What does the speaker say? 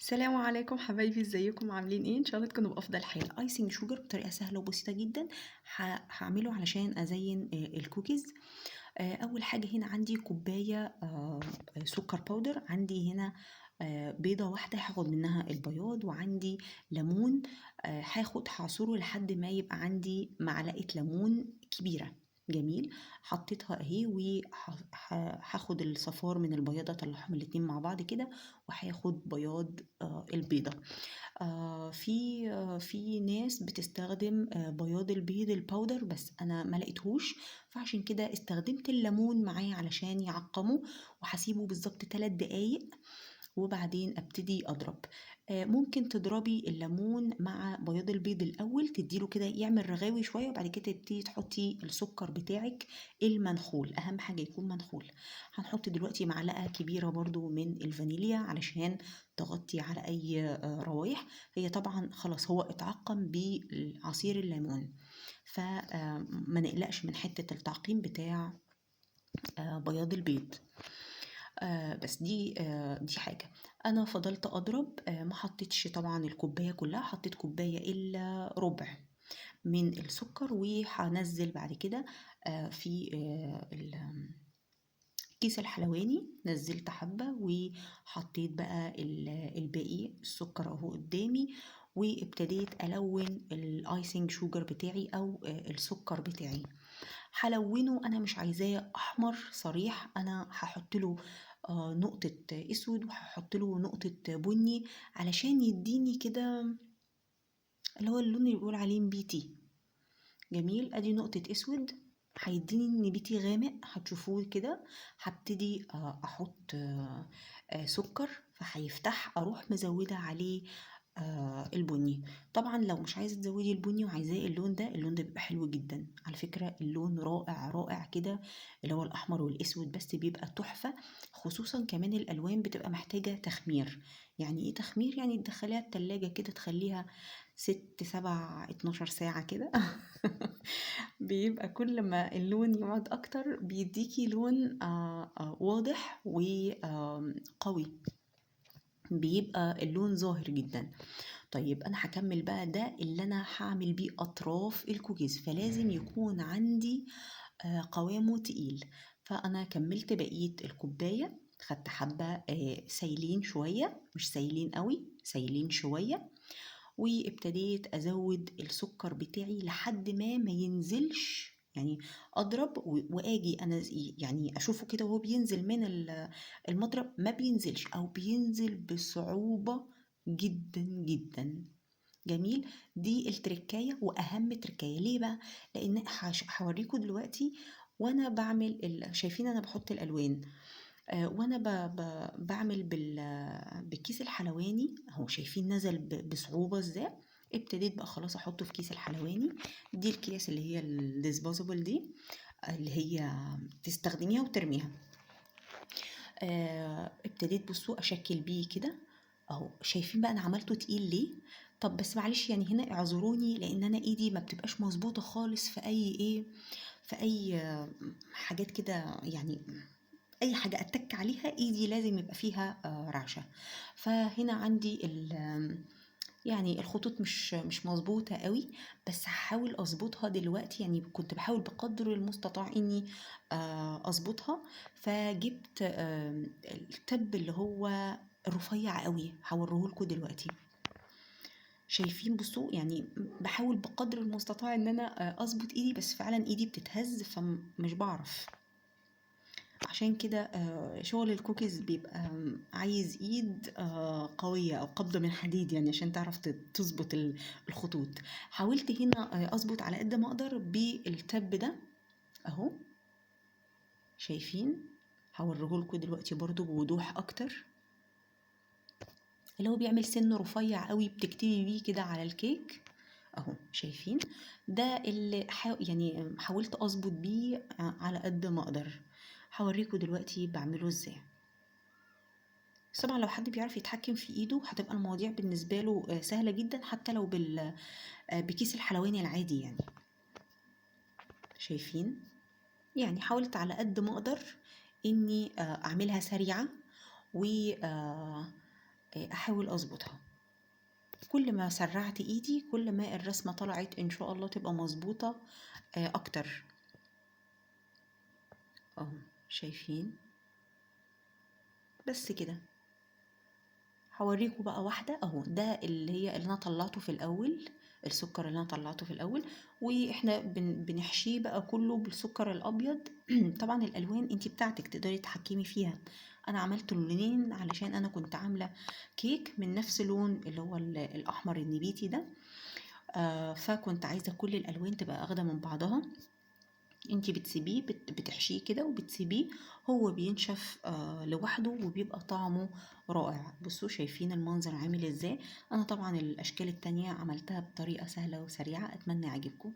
السلام عليكم حبايبي، ازيكم عاملين ايه؟ ان شاء الله تكونوا بافضل حال. ايسنج شوجر بطريقه سهله وبسيطه جدا. هعمله علشان ازين الكوكيز. اول حاجه هنا عندي كوبايه سكر باودر، عندي هنا بيضه واحده هاخد منها البياض، وعندي ليمون هعصره لحد ما يبقى عندي معلقه ليمون كبيره. جميل. حطيتها اهي، وهاخد الصفار من البياضه اطلعهم الاتنين مع بعض كده، وهاخد بياض البيضة. في ناس بتستخدم بياض البيض الباودر، بس انا ما لقيتهوش، فعشان كده استخدمت الليمون معاه علشان يعقمه. وهسيبه بالظبط 3 دقايق وبعدين ابتدي اضرب. ممكن تضربي الليمون مع بياض البيض الاول، تديله كده يعمل رغاوي شويه، وبعد كده تبتدي تحطي السكر بتاعك المنخول. اهم حاجه يكون منخول. هنحط دلوقتي معلقه كبيره برضو من الفانيليا علشان تغطي على اي روايح. هي طبعا خلاص هو اتعقم بعصير الليمون، فما نقلقش من حته التعقيم بتاع بياض البيض. بس دي حاجة. أنا فضلت أضرب، ما حطيتش طبعا الكوباية كلها، حطيت كوباية إلا ربع من السكر، وهنزل بعد كده في الكيس الحلواني. نزلت حبة وحطيت بقى الباقي السكر اهو قدامي، وابتديت ألون الايسنج شوجر بتاعي أو السكر بتاعي. هلونه، انا مش عايزاه احمر صريح، انا هحط له نقطة اسود، وهحط له نقطة بني علشان يديني كده اللي هو اللون اللي بيقول عليه نبيتي. جميل. ادي نقطة اسود هيديني نبيتي غامق، هتشوفوه كده. هبتدي احط سكر، فهيفتح، اروح مزودة عليه البني. طبعا لو مش عايزه تزودي البني وعايزاه اللون ده بيبقى حلو جدا على فكره. اللون رائع رائع كده، اللي هو الاحمر والاسود، بس بيبقى تحفه. خصوصا كمان الالوان بتبقى محتاجه تخمير. يعني ايه تخمير؟ يعني تدخليها التلاجة كده، تخليها 6 7 12 ساعة كده. بيبقى كل ما اللون يقعد اكتر بيديكي لون واضح وقوي، بيبقى اللون ظاهر جدا. طيب انا هكمل بقى، ده اللي انا هعمل بيه اطراف الكوكيز، فلازم يكون عندي قوامه تقيل. فانا كملت بقية الكوباية، خدت حبة سايلين شوية، مش سايلين قوي، سايلين شوية، وابتديت ازود السكر بتاعي لحد ما ينزلش. يعني اضرب واجي انا يعني اشوفه كده وهو بينزل من المضرب، ما بينزلش او بينزل بصعوبة جدا جدا. جميل. دي التركاية واهم تركاية. ليه بقى؟ لان هوريكم دلوقتي وانا بعمل شايفين انا بحط الالوان، وانا بعمل بالكيس الحلواني اهو، شايفين نزل بصعوبة ازاي. ابتديت بقى خلاص احطه في كيس الحلواني. دي الكيس اللي هي الديسبوزبل دي، اللي هي تستخدميها وترميها. ابتديت بصوا اشكل بيه كده اهو. شايفين بقى انا عملته تقيل ليه؟ طب بس معلش يعني هنا اعذروني، لان انا ايدي ما بتبقاش مظبوطه خالص في اي حاجات كده يعني. اي حاجه اتك عليها ايدي لازم يبقى فيها رعشه. فهنا عندي يعني الخطوط مش مظبوطه قوي، بس هحاول اظبطها دلوقتي. يعني كنت بحاول بقدر المستطاع اني اظبطها. فجبت التب اللي هو الرفيع قوي، هوريهولكوا دلوقتي. شايفين؟ بصوا يعني بحاول بقدر المستطاع ان انا اظبط ايدي، بس فعلا ايدي بتتهز فمش بعرف. عشان كده شغل الكوكيز بيبقى عايز ايد قوية او قبضة من حديد، يعني عشان تعرف تظبط الخطوط. حاولت هنا اظبط على قد ما اقدر بالتب ده اهو. شايفين؟ هوريهولكوا دلوقتي برضو بوضوح اكتر، اللي هو بيعمل سن رفيع قوي بتكتبي بيه كده على الكيك اهو. شايفين؟ ده اللي يعني حاولت اظبط بيه على قد ما اقدر. هوريكم دلوقتي بعمله ازاي. بس طبعا لو حد بيعرف يتحكم في ايده هتبقى المواضيع بالنسبه له سهله جدا، حتى لو بكيس الحلواني العادي يعني. شايفين؟ يعني حاولت على قد ما اقدر اني اعملها سريعه، و احاول اظبطها. كل ما سرعت ايدي كل ما الرسمة طلعت ان شاء الله تبقى مظبوطة اكتر. اهو شايفين؟ بس كده. هوريكم بقى واحدة اهو، ده اللي هي اللي انا طلعته في الاول، السكر اللي انا طلعته في الاول، واحنا بنحشيه بقى كله بالسكر الابيض. طبعا الالوان انتي بتاعتك تقدري تتحكمي فيها. انا عملت لونين علشان انا كنت عاملة كيك من نفس لون اللي هو الاحمر النبيتي ده. فكنت عايزة كل الالوان تبقى اخدة من بعضها. انتي بتسيبيه بتحشيه كده وبتسيبيه، هو بينشف لوحده وبيبقى طعمه رائع. بصوا شايفين المنظر عامل ازاي؟ انا طبعا الاشكال التانية عملتها بطريقة سهلة وسريعة، اتمنى يعجبكم.